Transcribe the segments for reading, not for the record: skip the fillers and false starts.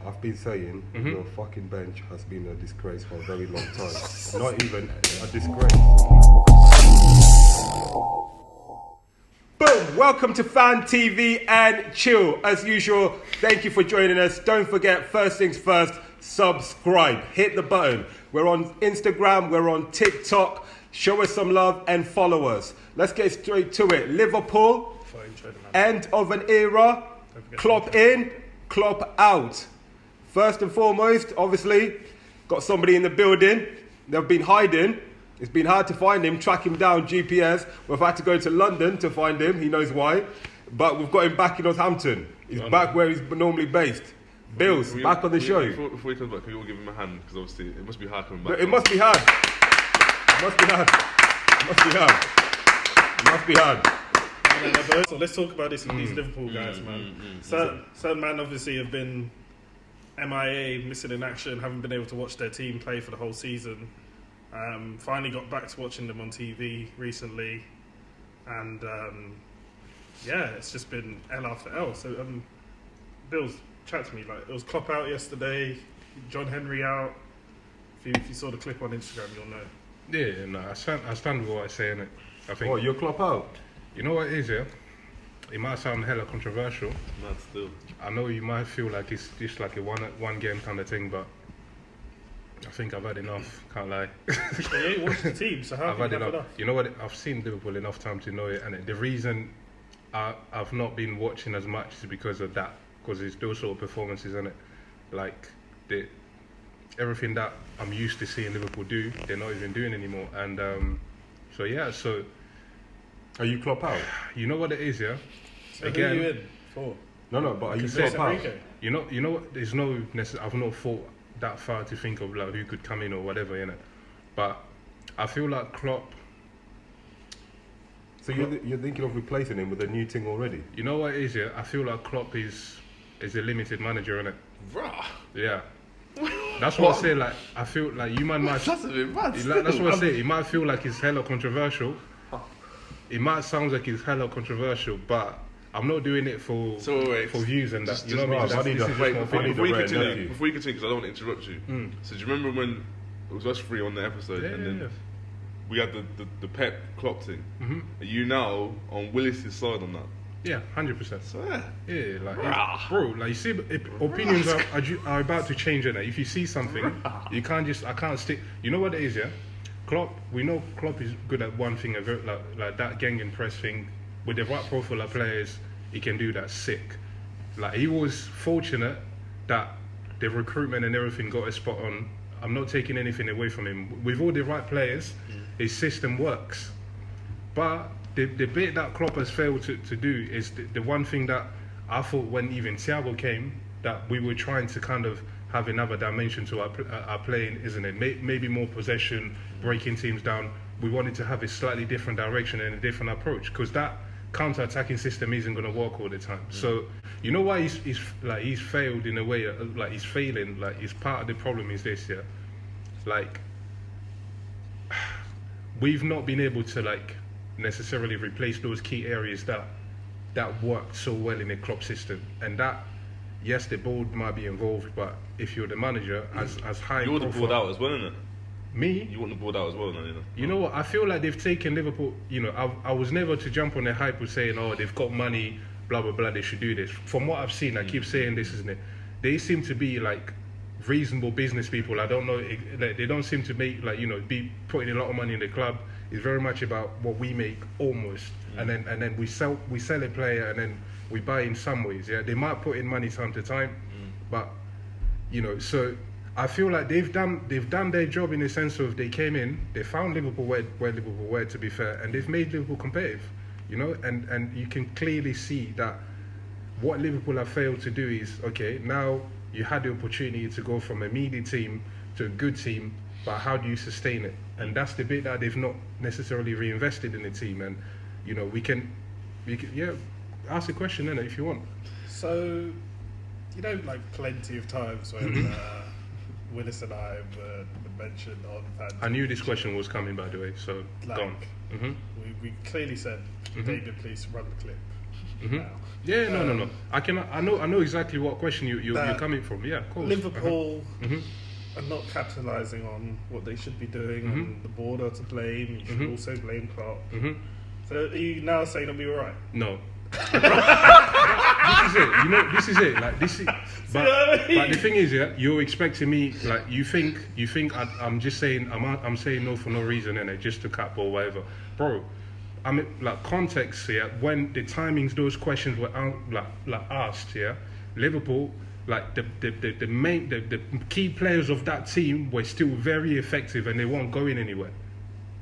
I've been saying your fucking bench has been a disgrace for a very long time. Not even a disgrace. Boom! Welcome to Fan TV and Chill. As usual, thank you for joining us. Don't forget, first things first, subscribe. Hit the button. We're on Instagram, we're on TikTok. Show us some love and follow us. Let's get straight to it. Liverpool, end of an era. Klopp in, Klopp out. First and foremost, obviously, got somebody in the building. They've been hiding. It's been hard to find him, track him down, GPS. We've had to go to London to find him. He knows why. But we've got him back in Northampton. He's back where he's normally based. Bills, back on the show. Before he comes back, can we all give him a hand? Because obviously it must be hard coming back. It must be hard. It must be hard. It must be hard. It must be hard. So let's talk about this with these Liverpool guys, man. Certain man obviously have been MIA, missing in action, haven't been able to watch their team play for the whole season. Finally got back to watching them on TV recently, and it's just been L after L. So, Bills, chat to me. Like, it was Klopp out yesterday, John Henry out. If you saw the clip on Instagram, you'll know. Yeah, no, I stand with what I say, innit? I think. What, you're Klopp out? You know what it is, yeah? It might sound hella controversial. Mad still. I know you might feel like it's just like a one game kind of thing, but I think I've had enough. Can't lie. You ain't watched the team, so how I've can had you have enough. enough? You know what? I've seen Liverpool enough time to know it, and the reason I've not been watching as much is because of that. Because it's those sort of performances, innit? Like everything that I'm used to seeing Liverpool do, they're not even doing anymore. And so. Are you Klopp out? You know what it is, yeah? So again, who are you in for? No, but are you said Klopp out? You know what? There's no I've not thought that far to think of like who could come in or whatever, innit? But I feel like Klopp. So you're thinking of replacing him with a new thing already? You know what it is, yeah? I feel like Klopp is a limited manager, innit? Rah. Yeah. That's what I say. Like, I feel like you might. That's a bit mad. That's what I say. It might feel like it's hella controversial. It might sound like it's hella controversial, but I'm not doing it for views and that. You know what I mean? Before you continue, because I don't want to interrupt you. So do you remember when it was us three on the episode, then we had the Pep Klopp thing? Are you now on Willis's side on that? Yeah, 100%. So Bro, like you see, opinions are about to change, innit? If you see something, I can't stick. You know what it is, yeah? We know Klopp is good at one thing, like that gang and press thing. With the right profile of players, he can do that sick. Like, he was fortunate that the recruitment and everything got a spot on. I'm not taking anything away from him. With all the right players, his system works. But the bit that Klopp has failed to do is the one thing that I thought when even Thiago came, that we were trying to kind of have another dimension to our playing, isn't it? Maybe more possession, breaking teams down. We wanted to have a slightly different direction and a different approach, because that counter-attacking system isn't going to work all the time. So you know why he's failed in a way, like he's failing. Like, it's part of the problem is this, yeah. Like, we've not been able to like necessarily replace those key areas that worked so well in the Klopp system, and that. Yes, the board might be involved, but if you're the manager, as high you want the board out as well, innit? Me? You want the board out as well, no? You know what? I feel like they've taken Liverpool. You know, I was never to jump on the hype of saying, "Oh, they've got money, blah blah blah. They should do this." From what I've seen, I keep saying this, isn't it? They seem to be like reasonable business people. I don't know. They don't seem to make be putting a lot of money in the club. It's very much about what we make almost, and then we sell a player, and then we buy in some ways. Yeah, they might put in money time to time, but so I feel like they've done their job in the sense of they came in, they found Liverpool where Liverpool were, to be fair, and they've made Liverpool competitive. And you can clearly see that what Liverpool have failed to do is, okay, now you had the opportunity to go from a media team to a good team, but how do you sustain it? And that's the bit that they've not necessarily reinvested in the team. And we can ask a question, innit, if you want. So, like plenty of times when Willis and I were mentioned on Fan I knew this question was coming, by the way, so like, go on. We clearly said, David, please run the clip. now. Yeah, no. I know exactly what question you're coming from. Yeah, of course. Liverpool are not capitalising on what they should be doing, and the board are to blame. You should also blame Klopp. So are you now saying it'll be all right? No. This is it. You know, this is it. Like this is, but the thing is, yeah, you're expecting me. Like you think I'm just saying I'm saying no for no reason, and just to cap or whatever, bro. I mean, like context here. When the timings those questions were asked, yeah, Liverpool, like the key players of that team were still very effective, and they weren't going anywhere.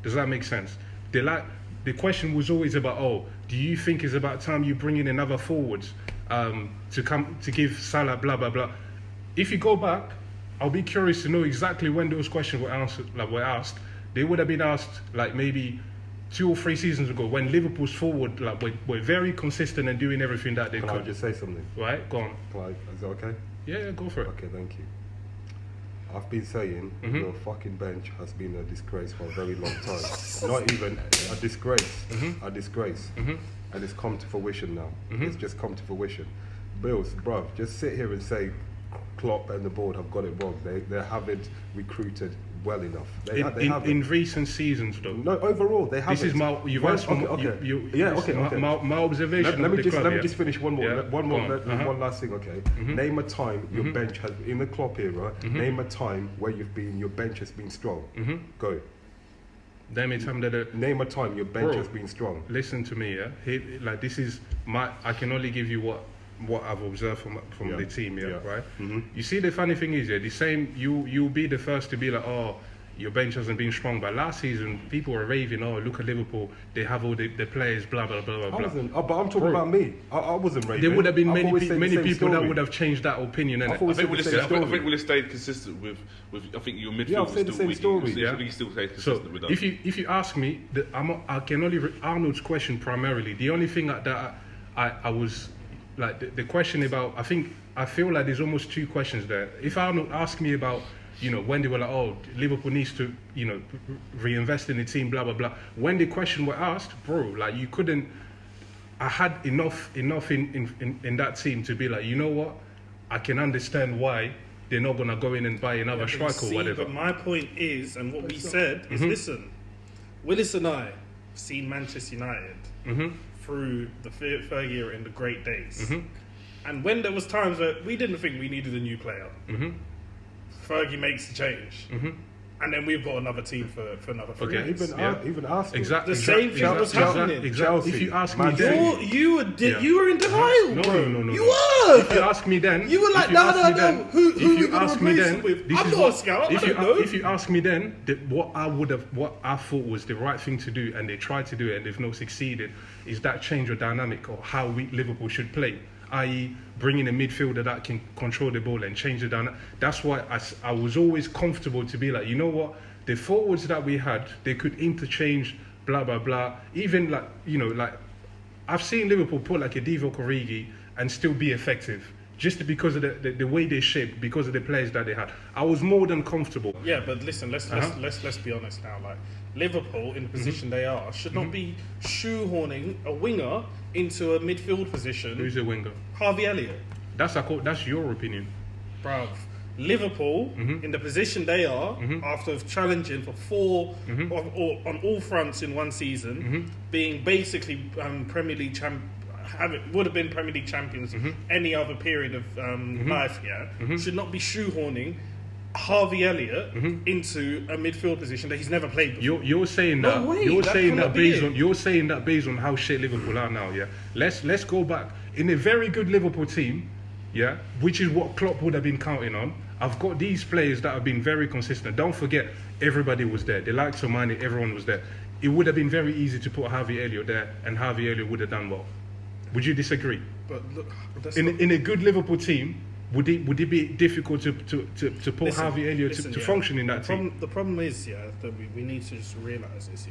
Does that make sense? The question was always about, do you think it's about time you bring in another forwards to give Salah blah blah blah? If you go back, I'll be curious to know exactly when those questions were asked. They would have been asked like maybe 2 or 3 seasons ago when Liverpool's forward were very consistent and doing everything that they could. Can I just say something? Right, go on. Is that okay? Yeah, go for it. Okay, thank you. I've been saying your fucking bench has been a disgrace for a very long time. Not even a disgrace, a disgrace. And it's come to fruition now. It's just come to fruition. Bills, bruv, just sit here and say Klopp and the board have got it wrong. They haven't recruited well enough. In recent seasons, though. No, overall they haven't. This is my observation. Let me just finish one last thing. Okay, name a time your bench has in the Klopp era. Name a time where your bench has been strong. Go. Name a time your bench has been strong. Listen to me, yeah. This is I can only give you what I've observed from the team, right? You see, the funny thing is, the same. You'll be the first to be like, your bench hasn't been strong. But last season, people were raving, look at Liverpool, they have all the players, blah blah blah blah. But I'm talking about me. I wasn't raving. There would have been many people that would have changed that opinion. I think we'll have stayed consistent with. I think your midfield. Yeah, I've said the same story. Yeah, we still stay consistent with that. If you ask me, I can only Arnold's question primarily. The only thing that I was. Like the question about, I feel like there's almost 2 questions there. If Arnold asked me about, when they were like, Liverpool needs to, reinvest in the team, blah blah blah. When the question were asked, bro, like you couldn't. I had enough in that team to be like, you know what, I can understand why they're not gonna go in and buy another striker or whatever. But my point is, and what we said is, listen, Willis and I have seen Manchester United. Through the Fergie era in the great days. And when there was times where we didn't think we needed a new player, Fergie makes the change. And then we've got another team for another 3 years. Even Arsenal. Exactly. The same thing was happening. Exactly. If you ask me then... You were in denial, bro. No. You were! If you ask me then... You were like, no. Who are we going to replace it with? I'm not a scout, I don't know. If you ask me then, what I thought was the right thing to do, and they tried to do it and they've not succeeded, is that change of dynamic or how Liverpool should play. I.e., bringing a midfielder that can control the ball and change the dynamic. That's why I was always comfortable to be like, you know what, the forwards that we had, they could interchange, blah blah blah. Even like I've seen Liverpool put like a Divock Origi and still be effective, just because of the way they shaped, because of the players that they had. I was more than comfortable. Yeah, but listen, let's be honest now. Like Liverpool, in the position they are, should not be shoehorning a winger into a midfield position. Who's a winger? Harvey Elliott. That's your opinion, bruv. Liverpool, in the position they are, after challenging for 4 on all fronts in one season, being basically Premier League would have been Premier League champions any other period of life, should not be shoehorning Harvey Elliott into a midfield position that he's never played before. You're saying that. You're saying that based on how shit Liverpool are now. Yeah. Let's go back in a very good Liverpool team. Yeah, which is what Klopp would have been counting on. I've got these players that have been very consistent. Don't forget, everybody was there. The likes of Mane, everyone was there. It would have been very easy to put Harvey Elliott there, and Harvey Elliott would have done well. Would you disagree? But look, in a good Liverpool team, would it be difficult to put Harvey Elliott to function in that team? The problem is, that we need to just realise this,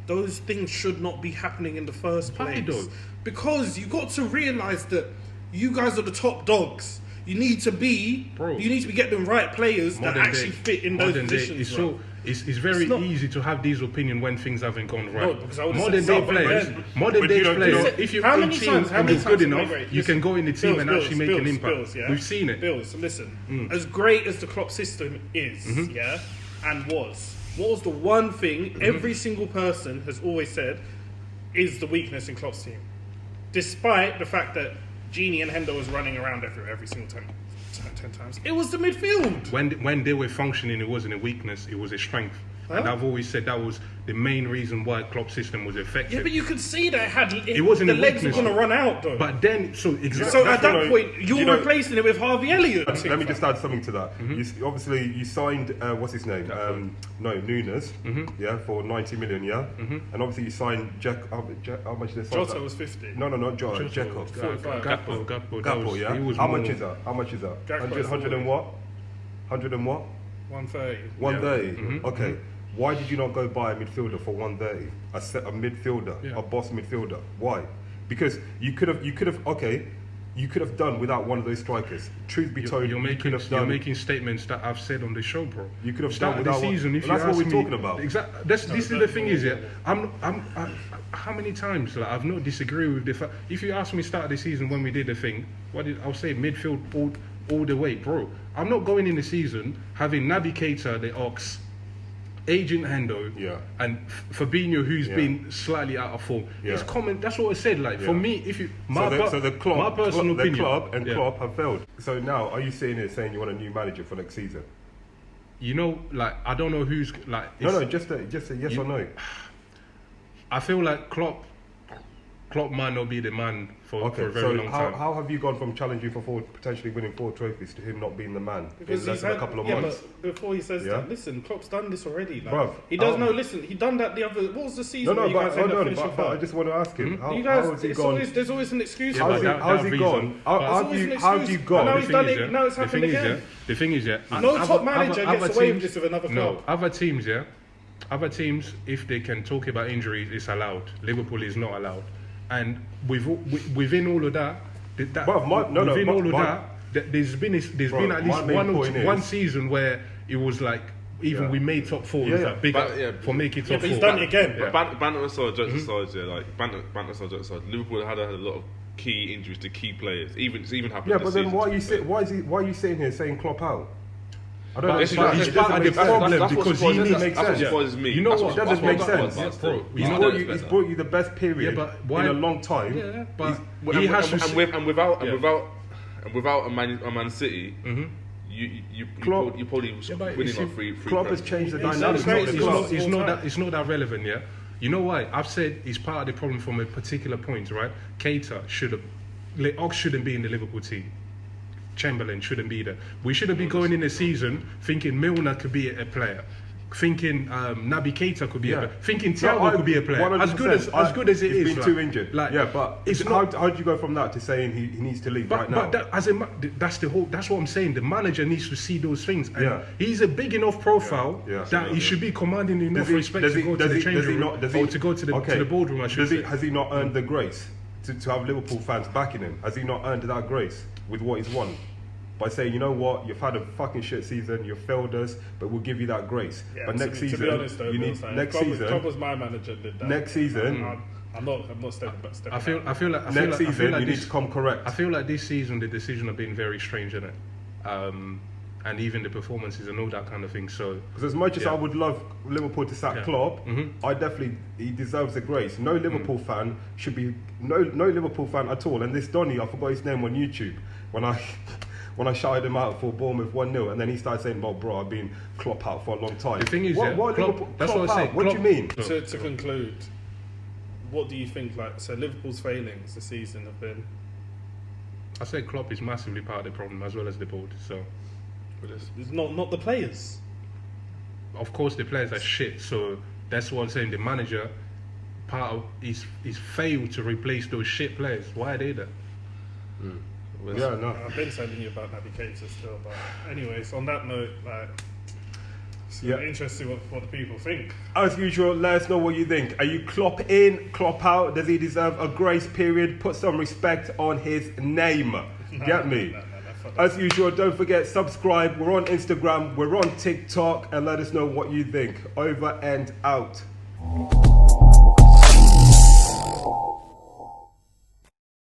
those things should not be happening in the first place. Because you got to realise that you guys are the top dogs. You need to be getting the right players that actually fit in those positions. It's very easy to have these opinions when things haven't gone right. No, because I would modern day players, if you're in team and you're good enough, you can go in the team and actually make an impact. We've seen it. Bills, listen, as great as the Klopp system is, and was, what was the one thing every single person has always said is the weakness in Klopp's team? Despite the fact that Genie and Hendo was running around every single time. 10 times. It was the midfield. When they were functioning, it wasn't a weakness, it was a strength. Huh? And I've always said that was the main reason why Klopp's system was effective. Yeah, but you could see that it wasn't the a legs weakness. were going to run out, though. But then, so at that point, you're replacing it with Harvey Elliott. Let me just add something to that. Obviously, you signed, what's his name? Nunes, for 90 million, and obviously you signed Jack. How much did they sign? Jota was 50. No, not Jota. Jacob. 45. Gakpo, yeah. How much is that? 100 and what? 100 and what? 130. 130. Okay. Why did you not go buy a midfielder for 130? A midfielder, a boss midfielder. Why? Because you could have done without one of those strikers. Truth be told, you're making statements that I've said on the show, bro. You could have done without the season. That's what we're talking about. Exactly. This is the thing, is it? How many times I've not disagreed with the fact. If you ask me start of the season when we did the thing, I'll say midfield all the way, bro. I'm not going in the season having Naby Keita, the Ox, Agent Hendo, and Fabinho, who's been slightly out of form. It's common. That's what I said. For me, if you my personal opinion, the club and Klopp have failed. So now, are you sitting here saying you want a new manager for next season? You know, I don't know who's No, just a yes or no. I feel like Klopp might not be the man for a very long time. How have you gone from challenging for potentially winning 4 trophies to him not being the man in less than a couple of months? But before he says that, listen, Klopp's done this already. Bruv, he does he done that the other. What was the season? But I just want to ask him. How has he gone? There's always an excuse. How's he gone? How have you gone? Now he's done it. Now it's happened again. The thing is, no top manager gets away with this with another club. No, other teams, if they can talk about injuries, it's allowed. Liverpool is not allowed. And within all of that, there's been at least one season where it was like we made top 4 for making top 4. But he's done it again. Banter aside, jokes aside, banter aside, Liverpool had a lot of key injuries to key players. Even happened. Yeah, but then why are you sitting here saying Klopp out? I don't know. He's part of the problem because he needs. That's what surprises me. You know what? That doesn't make sense, bro. He's brought you the best period in a long time. Yeah, but he has to. And without a Man City, you probably winning on free. Klopp has changed the dynamics of the club. It's not that relevant, yeah. You know why? I've said he's part of the problem from a particular point, right? Keita Ox shouldn't be in the Liverpool team. Chamberlain shouldn't be there. We shouldn't be going in the season thinking Milner could be a player, thinking Naby Keita could be a player, thinking Thiago could be a player. 100%. As good as it is, he's been too injured. But how do you go from that to saying he needs to leave right now? But that's what I'm saying. The manager needs to see those things. And he's a big enough profile that he should be commanding enough respect to go to the changing room or to go to the boardroom. Has he not earned the grace to have Liverpool fans backing him? Has he not earned that grace with what he's won? By saying, you know what, you've had a fucking shit season, you've failed us, but we'll give you that grace. Yeah, but next season, to be honest, though, Klopp was my manager. Did that. Next season, I'm not stepping back. I feel like next season you need to come correct. I feel like this season the decision have been very strange, isn't it? And even the performances and all that kind of thing. So, because as much as I would love Liverpool to sack Klopp, he deserves the grace. No Liverpool fan should be no Liverpool fan at all. And this Donny, I forgot his name on YouTube when I shouted him out for Bournemouth 1-0, and then he started saying, "Well, bro, I've been Klopp out for a long time." The thing is, Klopp, that's what I say. What do you mean? To conclude, what do you think? So Liverpool's failings this season have been. I say Klopp is massively part of the problem as well as the board. So. It's not the players. Of course, the players are shit. So that's what I'm saying. The manager, he's failed to replace those shit players. Why are they there? I've been telling you about Naby Keita still, but anyways, on that note, it's interesting what the people think. As usual, let us know what you think. Are you Klopp in, Klopp out? Does he deserve a grace period? Put some respect on his name. Get me? As usual, don't forget, subscribe. We're on Instagram, we're on TikTok, and let us know what you think. Over and out.